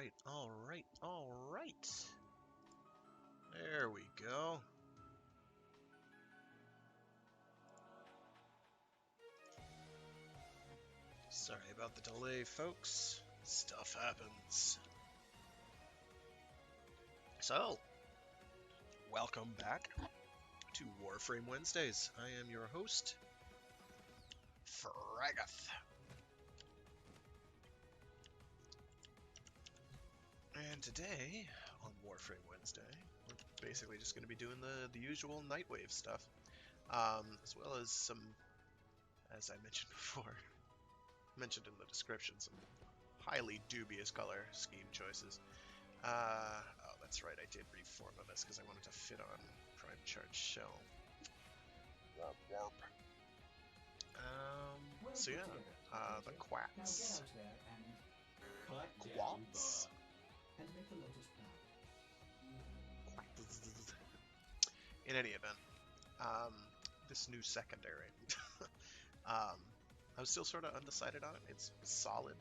Alright. There we go. Sorry about the delay, folks. Stuff happens. So, welcome back to Warframe Wednesdays. I am your host, Fraggoth. And today, on Warframe Wednesday, we're basically just going to be doing the usual Nightwave stuff, as well as some, as I mentioned before, mentioned in the description, some highly dubious color scheme choices. Oh, that's right, I did reform on this because I wanted to fit on Prime Charge Shell. Warp. So yeah, the Quacks. Quats? In any event, this new secondary. I was still sort of undecided on it. It's solid.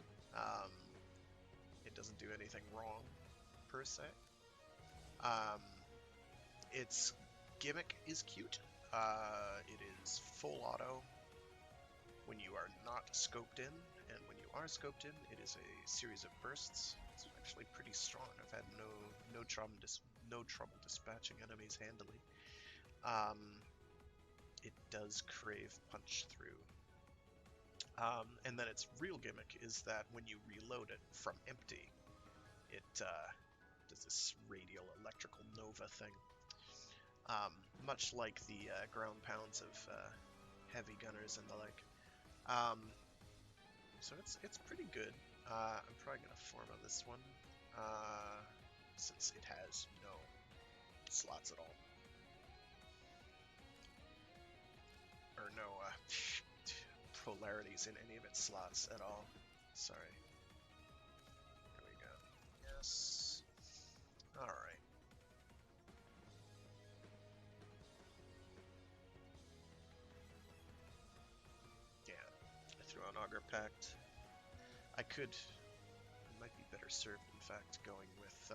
It doesn't do anything wrong, per se. Its gimmick is cute. It is full auto when you are not scoped in, and when you are scoped in, it is a series of bursts. It's actually pretty strong. I've had no trouble dispatching enemies handily. It does crave punch through. And then its real gimmick is that when you reload it from empty, it does this radial electrical nova thing. Much like the ground pounds of heavy gunners and the like. So it's pretty good. I'm probably going to form on this one, since it has no slots at all. Or no polarities in any of its slots at all. Sorry. There we go. Yes. Alright. Yeah. I threw on Augur Pact. I might be better served, in fact, going with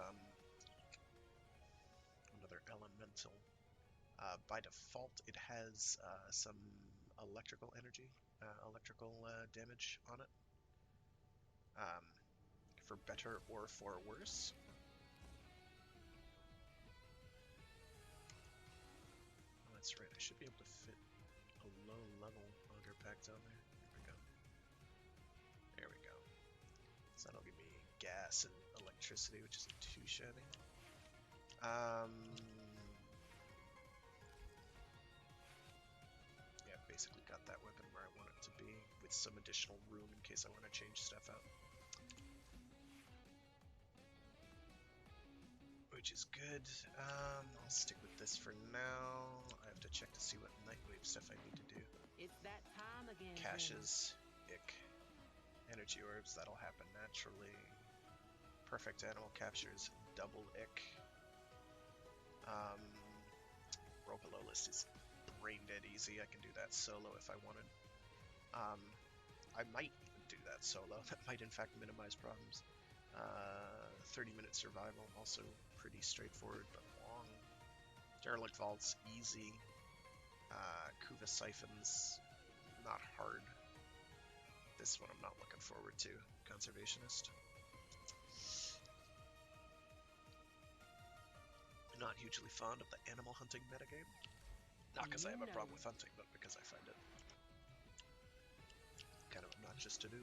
another elemental. By default, it has some electrical energy, damage on it. For better or for worse. Oh, that's right, I should be able to fit a low-level Augur Pact on there. There we go. There we go. So that'll give me gas and electricity, which isn't too shabby. Yeah, basically got that weapon where I want it to be, with some additional room in case I want to change stuff out. Which is good. I'll stick with this for now. I have to check to see what Nightwave stuff I need to do. It's that time again. Caches, ick. Energy orbs, that'll happen naturally. Perfect animal captures, double ick. Roll below list is brain dead easy. I can do that solo if I wanted. I might do that solo. That might in fact minimize problems. 30-minute survival, also pretty straightforward but long. Derelict Vaults, easy. Kuva Siphons, not hard. This one I'm not looking forward to. Conservationist. Not hugely fond of the animal hunting metagame. Not because I have a problem with hunting, but because I find it kind of obnoxious to do.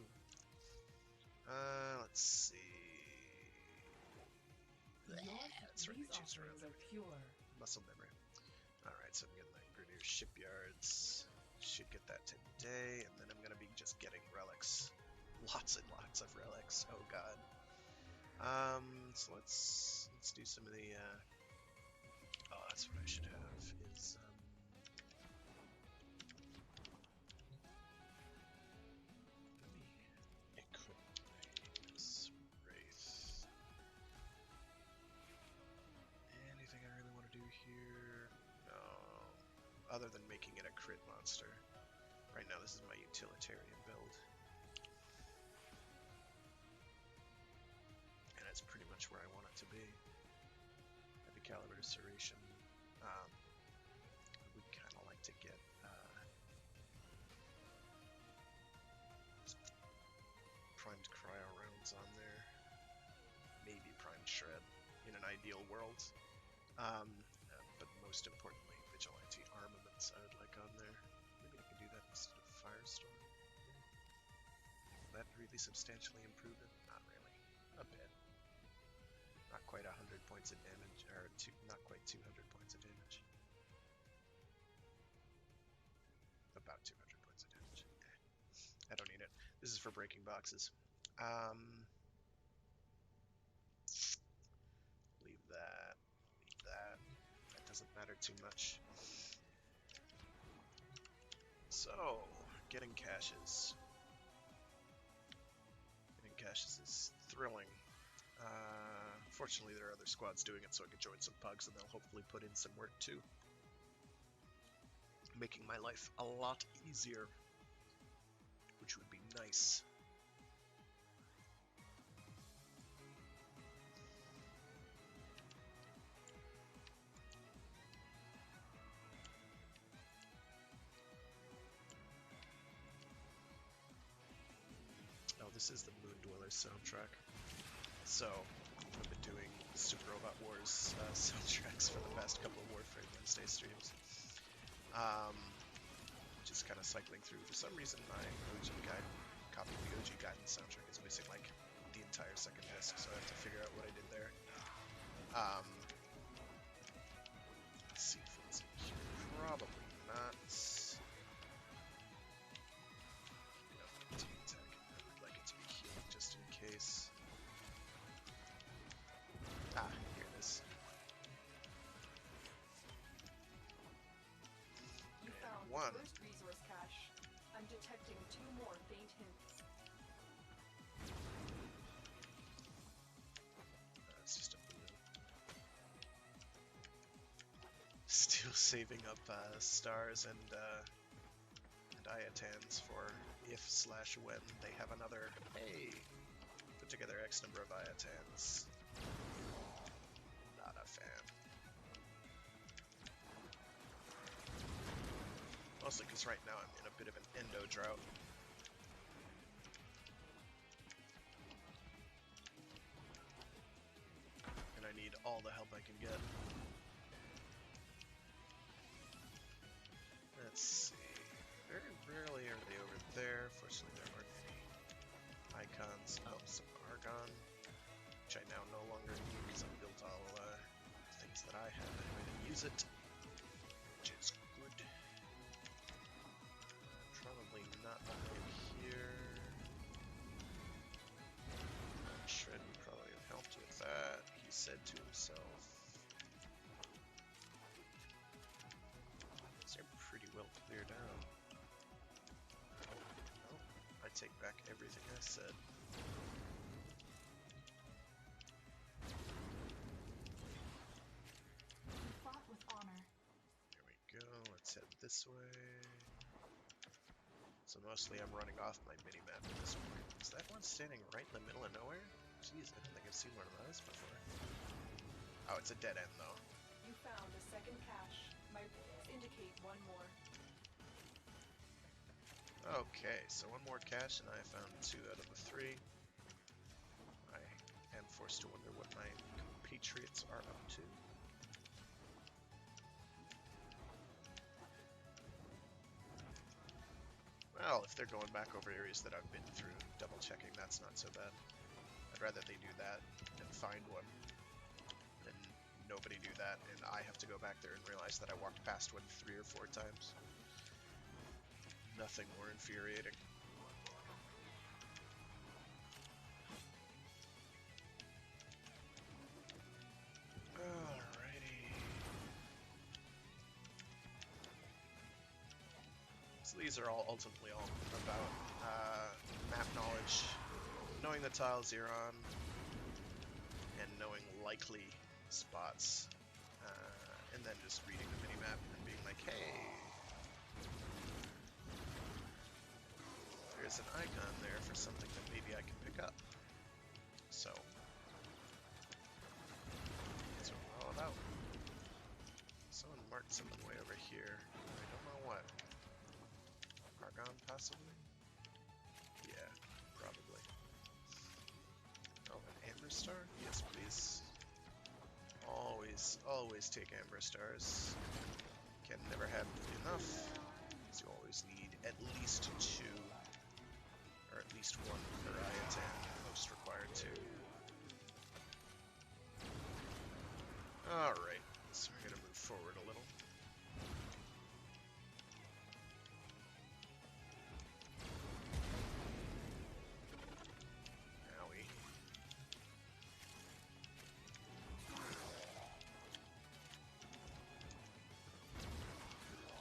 Let's see. That's right, choose around muscle memory. Alright, so I'm getting that Grenadier Shipyards. Should get that today, and then I'm gonna be just getting relics. Lots and lots of relics. Oh god. So let's do some of the oh, that's what I should have is let me equip this Wraith. Anything I really want to do here? No. Other than making it a crit monster. Right now this is my utilitarian build. And That's pretty much where I want it to be. Heavy caliber serration. I would kind of like to get primed cryo rounds on there. Maybe primed shred in an ideal world. But most importantly, vigilante armaments I would like on there. Maybe I can do that instead of firestorm. Will that really substantially improve it? Not really. A bit. Not quite 100 points of damage, or not quite 200 points of damage. About 200 points of damage. I don't need it. This is for breaking boxes. Leave that. Leave that. That doesn't matter too much. So, getting caches. Getting caches is thrilling. Fortunately, there are other squads doing it, so I can join some pugs, and they'll hopefully put in some work too. Making my life a lot easier, which would be nice. Oh, this is the Moon Dwellers soundtrack. So, I've been doing Super Robot Wars soundtracks for the past couple of Warframe Wednesday streams. Just kind of cycling through. For some reason, my copy of the OG Guidance soundtrack is missing like the entire second disc, so I have to figure out what I did there. Let's see if it's here. Probably not. Tech. I would like it to be healed just in case. Ah, here it is. You found one. the first resource cache. I'm detecting 2 more faint hints. It's just a balloon. Still saving up stars and Iatans for if/when they have another. Hey, put together X number of Iatans. Not a fan. Mostly because right now I'm in a bit of an endo drought. And I need all the help I can get. Let's see. Very rarely are they over there. Fortunately, there aren't any icons. Oh, some argon, which I now no longer need because I've built all things that I have anyway to use it, which is good. Probably not over here. Shred would probably have helped with that, he said to himself. They're pretty well cleared out. I take back everything I said. You fought with honor. Here we go, let's head this way. So mostly I'm running off my mini-map at this point. Is that one standing right in the middle of nowhere? Jeez, I don't think I've seen one of those before. Oh, it's a dead end though. You found a second cache. My rules indicate 1 more. Okay, so 1 more cache and I found 2 out of the 3. I am forced to wonder what my compatriots are up to. Well, if they're going back over areas that I've been through, double checking, that's not so bad. I'd rather they do that and find one than nobody do that and I have to go back there and realize that I walked past one 3 or 4 times. Nothing more infuriating. Alrighty. So these are all ultimately all about map knowledge, knowing the tiles you're on, and knowing likely spots, and then just reading the minimap and being like, hey, there's an icon there for something that maybe I can pick up. So, marked something way over here. I don't know what. Argon, possibly? Yeah, probably. Oh, an Amber Star? Yes, please. Always take Amber Stars. Can never have enough, because you always need at least 2, or at least 1 per Iatan, most required 2. Alright, so we're gonna move forward a little. Owie.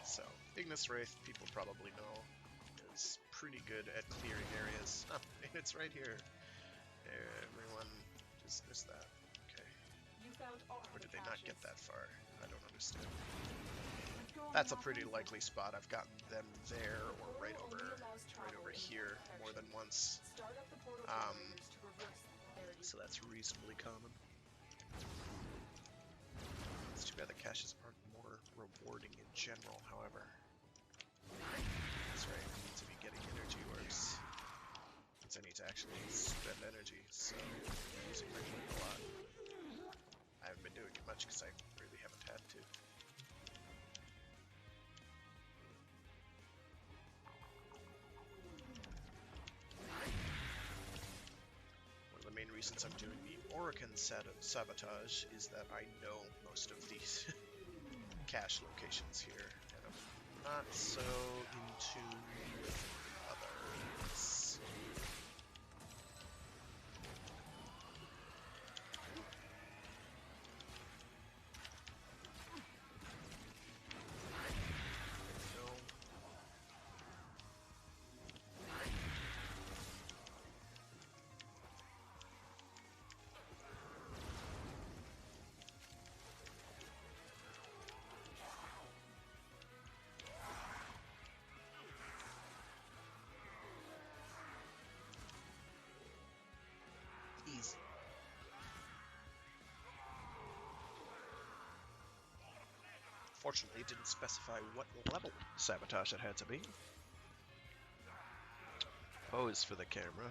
So, Ignis Wraith, people probably know, is pretty good at clearing areas. Oh, it's right here. Everyone just missed that. Okay. You found all Or the did they not get caches. that far? I don't understand. Withdrawing That's a all pretty info. likely spot. I've gotten them there or Portal right only over allows travel in here that more than direction. once. Start up the portal Um, generators to reverse the polarity. So that's reasonably common. It's too bad the caches aren't more rewarding in general, however. That's right, I need to be getting energy orbs. Since I need to actually spend energy, so I'm using my blink a lot. I haven't been doing it much because I really haven't had to. One of the main reasons I'm doing the Orokin sabotage is that I know most of these cache locations here, and I'm not so in tune with others. No. Easy. Fortunately, it didn't specify what level sabotage it had to be. Pose for the camera.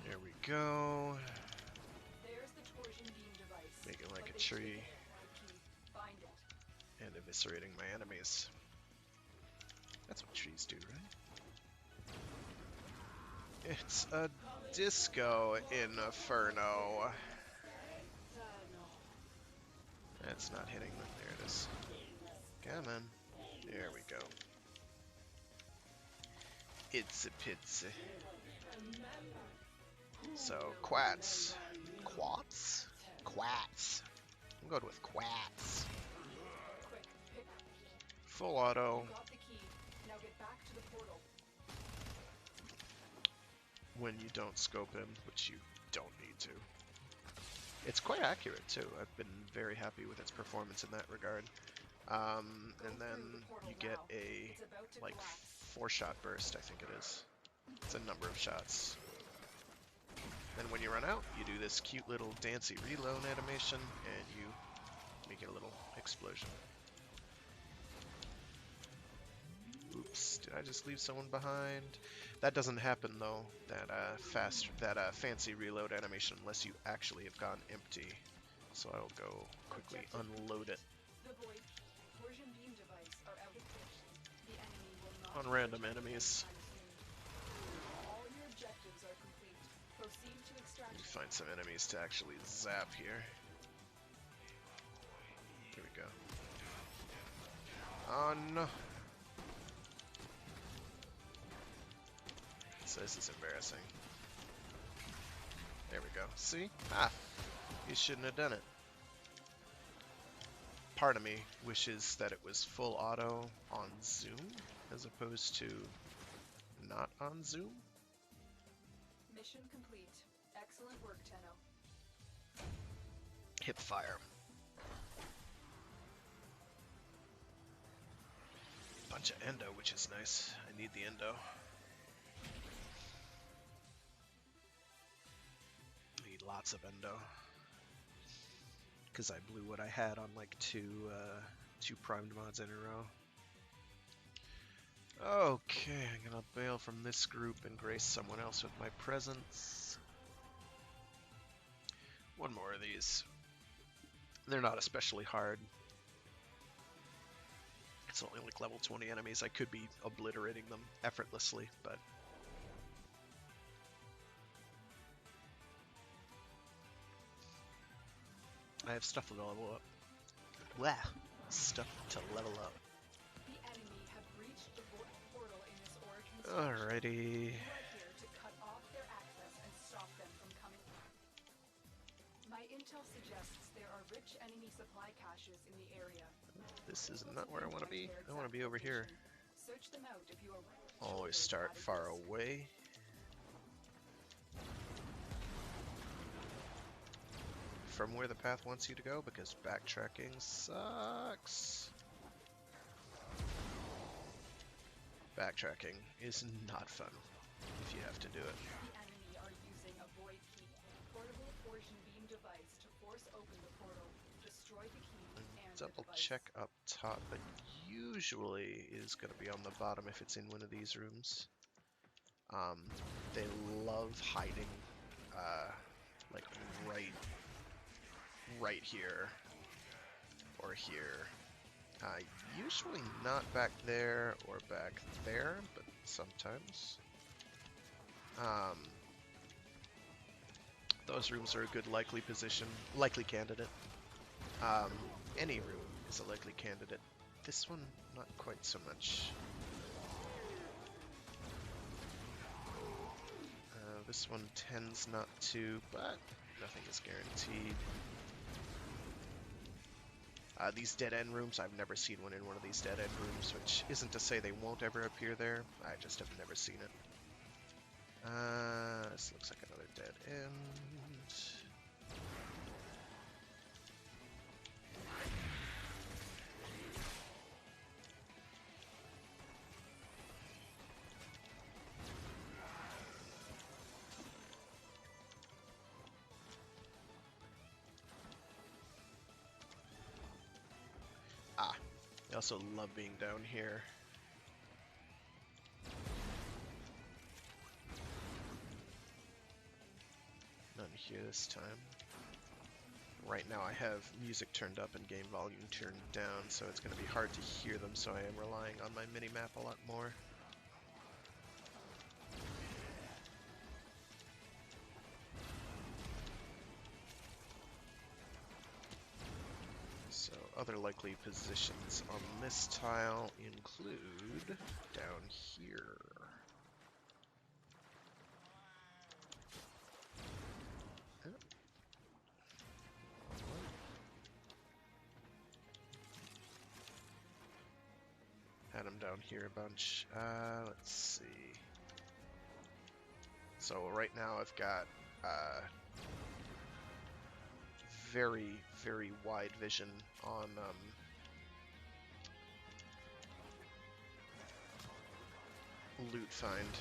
There we go. There's the torsion beam device. Make it like But a they tree. skipped the key. Find it. And eviscerating my enemies. That's what trees do, right? It's a disco inferno. That's not hitting them. There it is. Come on. There we go. Itsy pitsy. So, quats. Quats? Quats. I'm going with quats. Quick, pick. Full auto. You got the key. Now get back to the portal. When you don't scope him, which you don't need to. It's quite accurate too. I've been very happy with its performance in that regard. And then you get a It's about to like collapse. 4-shot burst, I think it is. It's a number of shots. Then when you run out, you do this cute little dancy reload animation, and you make it a little explosion. Oops, did I just leave someone behind? That doesn't happen though, that fancy reload animation, unless you actually have gone empty. So I'll go quickly unload it The void torsion beam device are out. The enemy will not on random enemies. All your objectives are complete. Proceed to extraction. Find some enemies to actually zap here. Here we go. Oh no! So this is embarrassing. There we go. See? Ah! You shouldn't have done it. Part of me wishes that it was full auto on zoom, as opposed to not on zoom. Mission complete. Excellent work, Tenno. Hip fire. Bunch of endo, which is nice. I need the endo. lots of endo. Because I blew what I had on like two primed mods in a row. Okay, I'm gonna bail from this group and grace someone else with my presence. One more of these. They're not especially hard. It's only like level 20 enemies. I could be obliterating them effortlessly, but... I have stuff to level up. Blah! Stuff to level up. The enemy have breached the portal in this origin station. Alrighty. You are here to cut off their access and stop them from coming. My intel suggests there are rich enemy supply caches in the area. This is not where I want to be. I want to be over here. Search them out if you are Always start far away. From where the path wants you to go, because backtracking sucks. Backtracking is not fun if you have to do it. The enemy are using a void key, portable torsion beam device to force open the portal, destroy the key and Double the device. check up top, but usually is going to be on the bottom if it's in one of these rooms. They love hiding, like right here or here. Usually not back there or back there, but sometimes. Those rooms are a good likely candidate. Any room is a likely candidate. This one, not quite so much. This one tends not to, but nothing is guaranteed. These dead-end rooms, I've never seen one in one of these dead-end rooms, which isn't to say they won't ever appear there. I just have never seen it. This looks like another dead end. I also love being down here. None here this time. Right now I have music turned up and game volume turned down, so it's going to be hard to hear them, so I am relying on my mini-map a lot more. So other likely positions on this tile include down here. Had them down here a bunch. Let's see. So right now I've got very, very wide vision on loot find.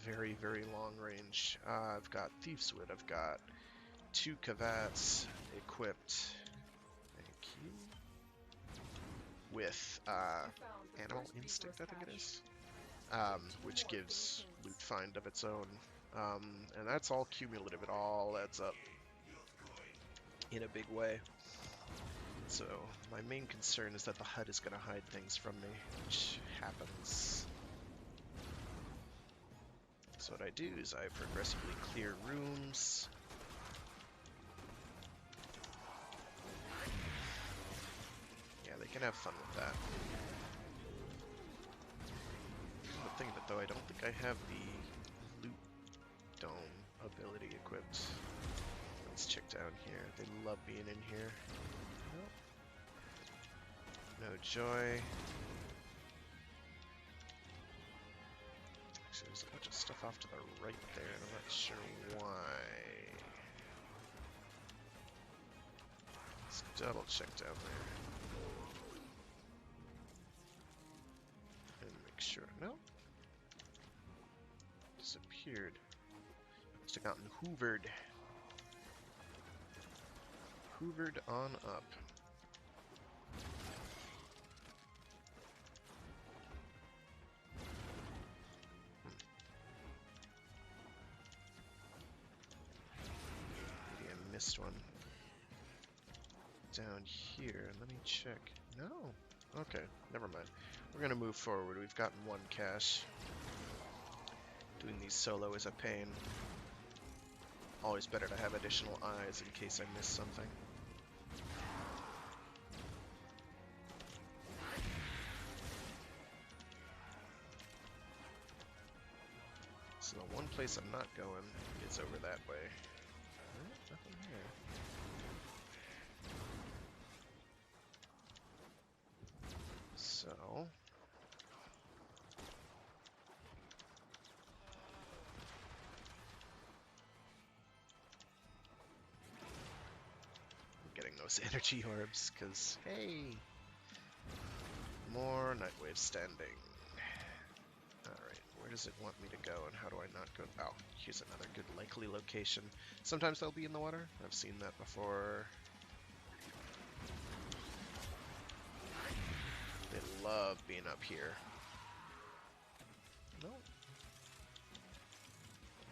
Very, very long range. I've got Thief's Wit. I've got 2 Cavats equipped. Thank you. With Animal Instinct, I think it is. Which gives loot find of its own. And that's all cumulative. It all adds up in a big way. So my main concern is that the HUD is going to hide things from me, which happens. So what I do is I progressively clear rooms. Yeah, they can have fun with that. The thing that though, I don't think I have the loot dome ability equipped. Let's check down here. They love being in here. Nope. No joy. Actually, there's a bunch of stuff off to the right there, and I'm not sure why. Let's double check down there. And make sure. No. Disappear. disappeared. Must have gotten hoovered. Hoovered on up. Maybe I missed one. Down here, let me check. No. Okay, never mind. We're gonna move forward. We've gotten one cache. Doing these solo is a pain. Always better to have additional eyes in case I miss something. So the one place I'm not going is over that way. Nothing here. So... getting those energy orbs, because, hey! More Nightwave standing. Alright, where does it want me to go, and how do I not go? Oh, here's another good likely location. Sometimes they'll be in the water. I've seen that before. They love being up here. No.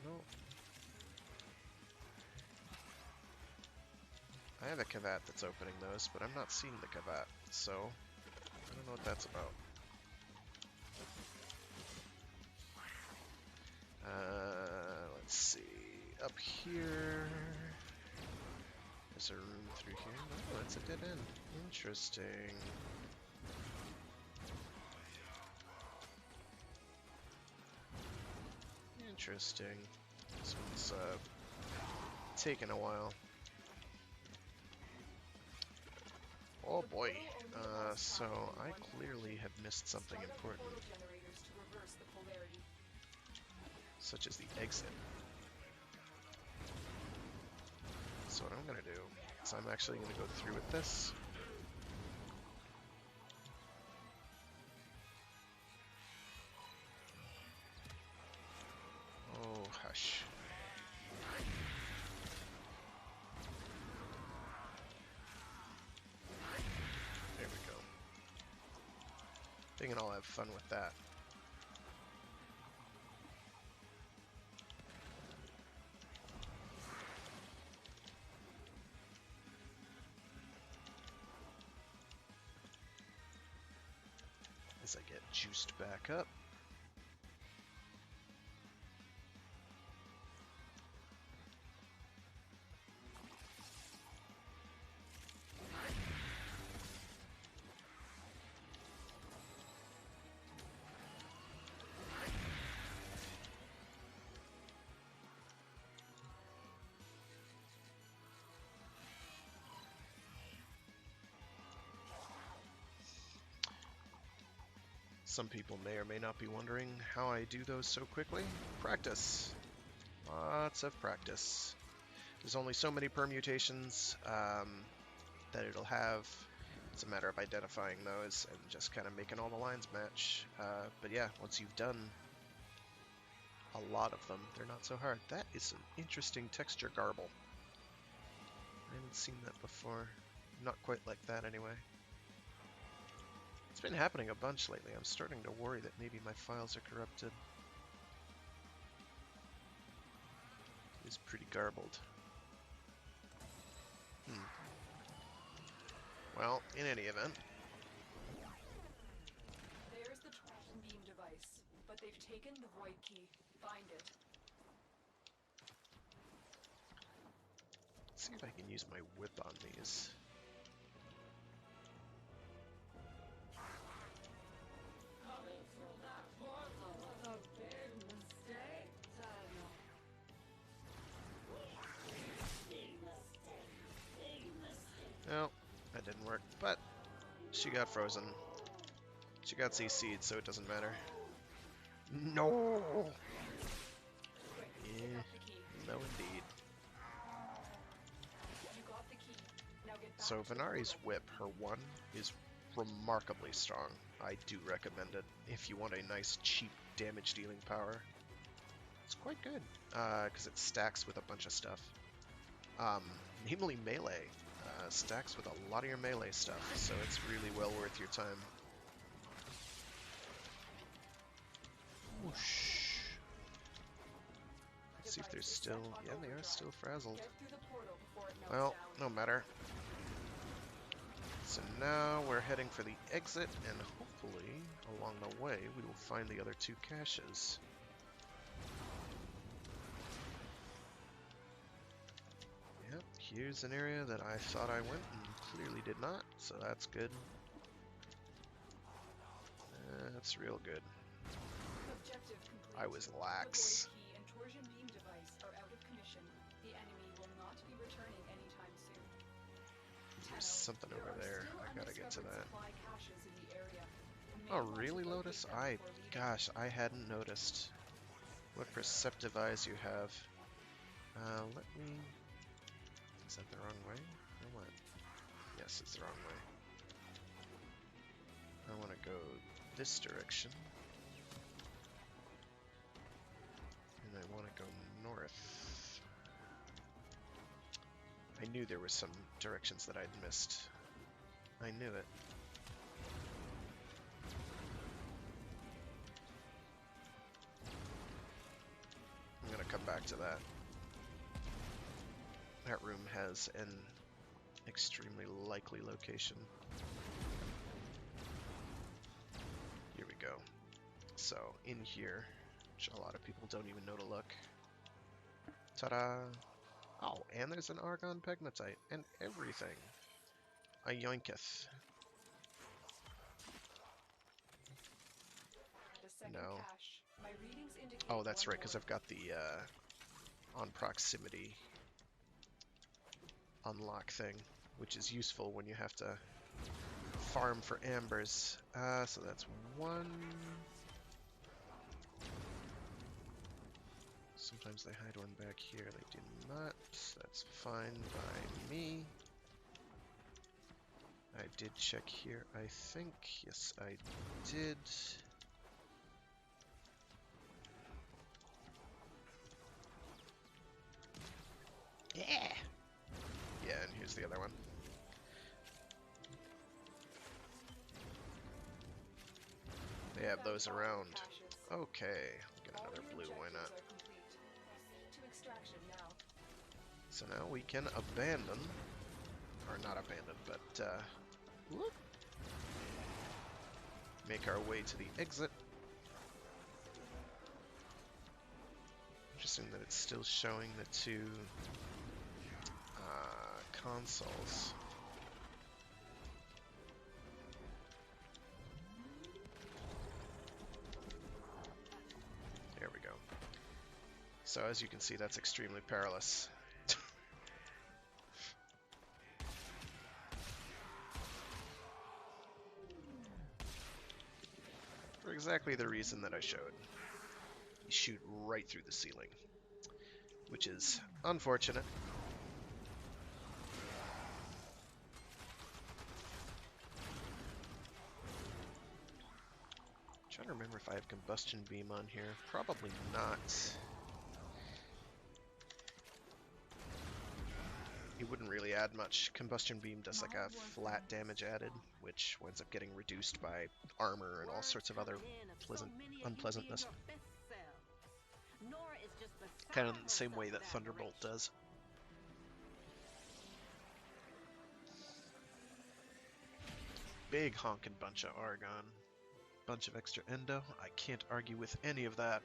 No. I have a cavat that's opening those, but I'm not seeing the cavat, so I don't know what that's about. Let's see. Up here. Is there room through here? No, it's a dead end. Interesting. Interesting. This one's taking a while. Oh boy. So I clearly have missed something important. Such as the exit. So what I'm gonna do is I'm actually gonna go through with this. Oh, hush. There we go. Thinking I'll have fun with that. As I get juiced back up. Some people may or may not be wondering how I do those so quickly. Practice. Lots of practice. There's only so many permutations that it'll have. It's a matter of identifying those and just kind of making all the lines match. But yeah, once you've done a lot of them, they're not so hard. That is an interesting texture garble. I haven't seen that before. Not quite like that anyway. It's been happening a bunch lately. I'm starting to worry that maybe my files are corrupted. It's pretty garbled. Well, in any event. There's the traction beam device, but they've taken the void key. Find it. Let's see if I can use my whip on these. No, that didn't work, but she got frozen. She got CC'd, so it doesn't matter. No! Yeah, no indeed. So Venari's whip, her one, is remarkably strong. I do recommend it if you want a nice, cheap damage dealing power. It's quite good, because it stacks with a bunch of stuff. Namely melee. Stacks with a lot of your melee stuff, so it's really well worth your time. Whoosh. Let's see if there's still... Yeah, they are still frazzled. Well, no matter. So now we're heading for the exit, and hopefully, along the way, we will find the other two caches. Yep, here's an area that I thought I went and clearly did not, so that's good. That's real good. I was lax. There's something over there. I gotta get to that. Oh, really, Lotus? Gosh, I hadn't noticed. What perceptive eyes you have. Let me... Is that the wrong way? Or what? Yes, it's the wrong way. I want to go this direction. And I want to go north. I knew there were some directions that I'd missed. I knew it. I'm gonna come back to that. That room has an extremely likely location. Here we go. So, in here, which a lot of people don't even know to look. Ta-da! Oh, and there's an argon pegmatite, and everything. A yoinketh. No. Oh, that's right, because I've got the on proximity unlock thing, which is useful when you have to farm for ambers. So that's one. Sometimes they hide one back here, they do not. That's fine by me. I did check here, I think. Yes, I did. Yeah! Yeah, and here's the other one. They have those around. Okay, get another blue, why not? So now we can abandon, or not abandon, but whoop, make our way to the exit. Interesting that it's still showing the two consoles. There we go. So as you can see, that's extremely perilous. For exactly the reason that I showed. You shoot right through the ceiling, which is unfortunate. I'm trying to remember if I have combustion beam on here. Probably not. It wouldn't really add much. Combustion beam does like a flat damage added, which winds up getting reduced by armor and all sorts of other unpleasantness. Kind of in the same way that Thunderbolt does. Big honkin' bunch of argon. Bunch of extra endo. I can't argue with any of that.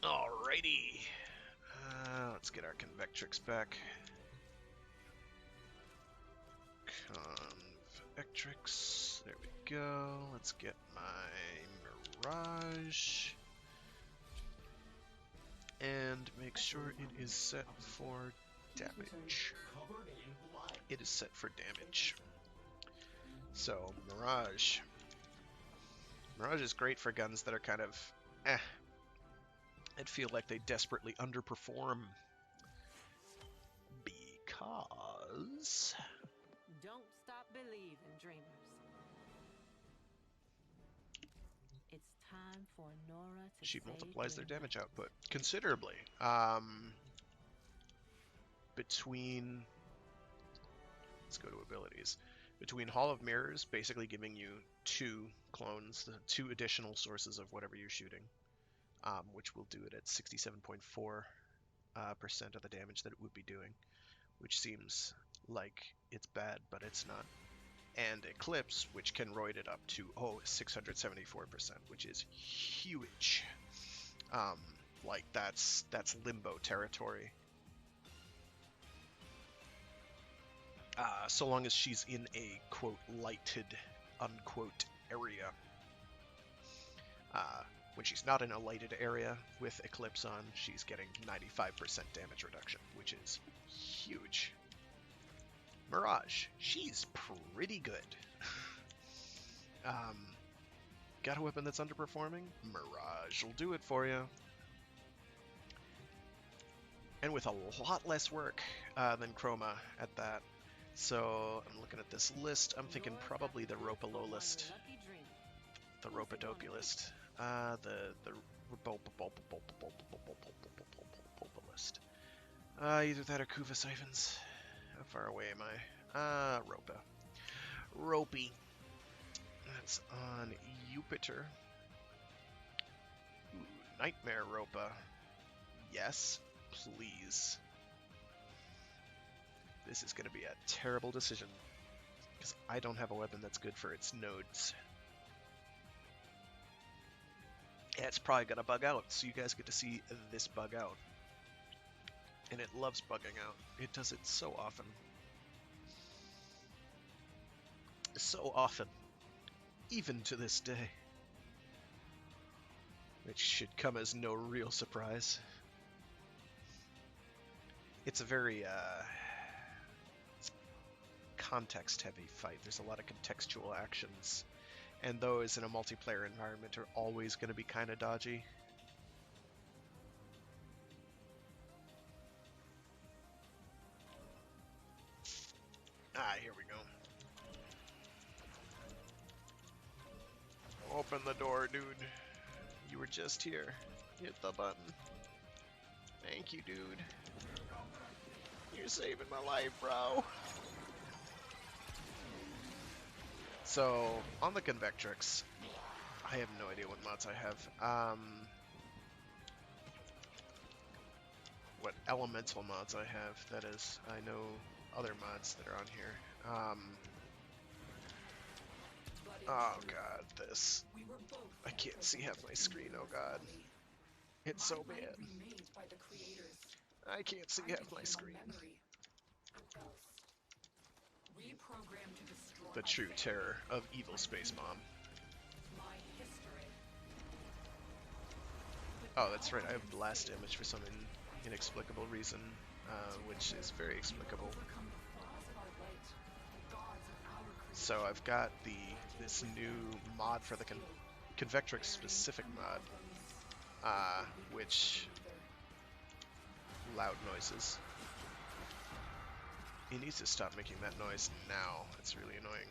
Alrighty. Let's get our Convectrix back. Convectrix. There we go. Let's get my Mirage. And make sure it is set for damage. It is set for damage. So, Mirage. Mirage is great for guns that are kind of I'd feel like they desperately underperform. Because... Don't stop believing, dreamers. It's time time for Nora to She say multiplies their goodnight. damage output considerably. Between, let's go to abilities. Between Hall of Mirrors, basically giving you 2 clones, the 2 additional sources of whatever you're shooting, which will do it at 67.4% of the damage that it would be doing, which seems like it's bad, but it's not. And Eclipse, which can roid it up to 674%, which is huge. Like that's limbo territory. So long as she's in a quote lighted unquote area. When she's not in a lighted area with Eclipse on, she's getting 95% damage reduction, which is huge. Mirage, she's pretty good. Got a weapon that's underperforming? Mirage will do it for you. And with a lot less work than Chroma at that. So I'm looking at this list. I'm thinking probably the Ropa-Low list. The Ropa-Dopey list. The list. Either that or Kuva Siphons. How far away am I? Ropa. Ropey. That's on Jupiter. Ooh, Nightmare Ropa. Yes, please. This is going to be a terrible decision, because I don't have a weapon that's good for its nodes. Yeah, it's probably going to bug out, so you guys get to see this bug out. And it loves bugging out. It does it so often. So often. Even to this day. Which should come as no real surprise. It's a very, context-heavy fight. There's a lot of contextual actions, and those in a multiplayer environment are always going to be kind of dodgy. Here we go. Open the door, dude. You were just here. Hit the button. Thank you, dude. You're saving my life, bro. So, on the Convectrix, I have no idea what mods I have. What elemental mods I have, that is. I know other mods that are on here. Oh god, this. I can't see half my screen, oh god. It's so bad. I can't see half my screen. The true terror of evil Space Mom. Oh, that's right, I have blast damage for some inexplicable reason, which is very explicable. So I've got this new mod for the Convectrix specific mod, which loud noises. He needs to stop making that noise now. It's really annoying.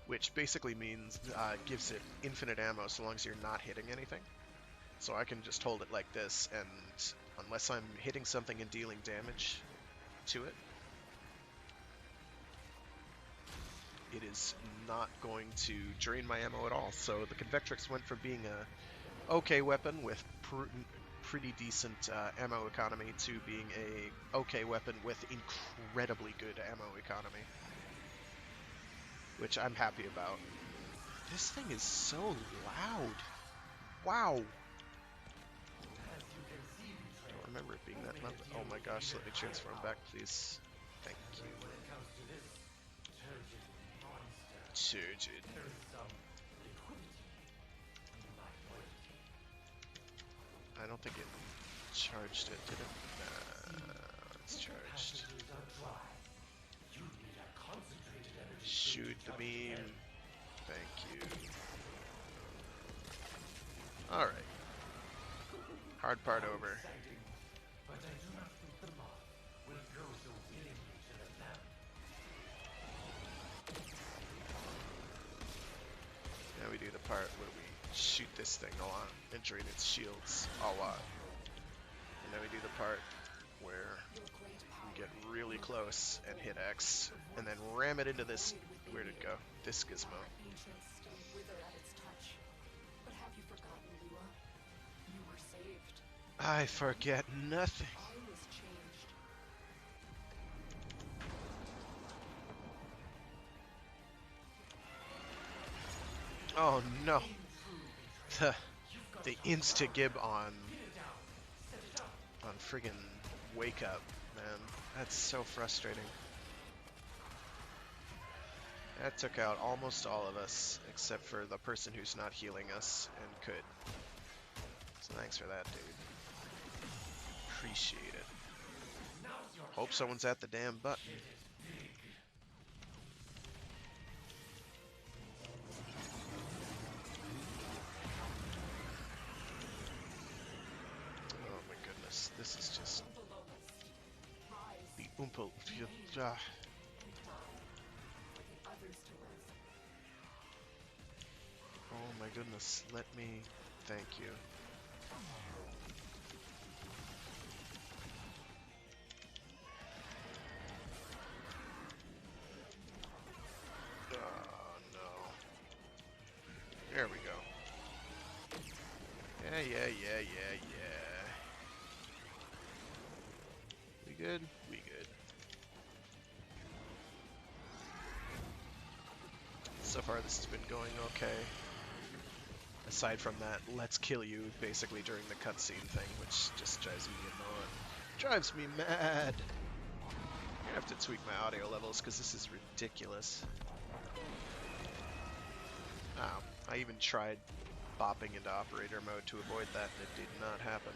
Which basically means gives it infinite ammo so long as you're not hitting anything. So I can just hold it like this, and unless I'm hitting something and dealing damage to it, it is not going to drain my ammo at all. So the Convectrix went from being a okay weapon with pretty decent ammo economy to being a okay weapon with incredibly good ammo economy, which I'm happy about. This thing is so loud. Wow. Don't remember it being that loud. Oh my gosh, let me transform back, please. Thank you. Turgid. I don't think it charged it, did it? It's charged. Shoot the beam. Thank you. Alright. Hard part over. Now we do the part where we shoot this thing a lot and drain its shields a lot. And then we do the part where we get really close and hit X, and then ram it into this, where'd it go? This gizmo. I forget nothing. Oh no. The insta-gib on friggin' Wake Up, man. That's so frustrating. That took out almost all of us, except for the person who's not healing us and could. So thanks for that, dude. Appreciate it. Hope someone's at the damn button. Oh my goodness, this is just the Oompa. Oh my goodness, let me thank you. Oh no. There we go. Yeah. We good? We good. So far this has been going okay. Aside from that, let's kill you basically during the cutscene thing, which just drives me annoying. Drives me mad! I'm gonna have to tweak my audio levels because this is ridiculous. I even tried bopping into operator mode to avoid that and it did not happen.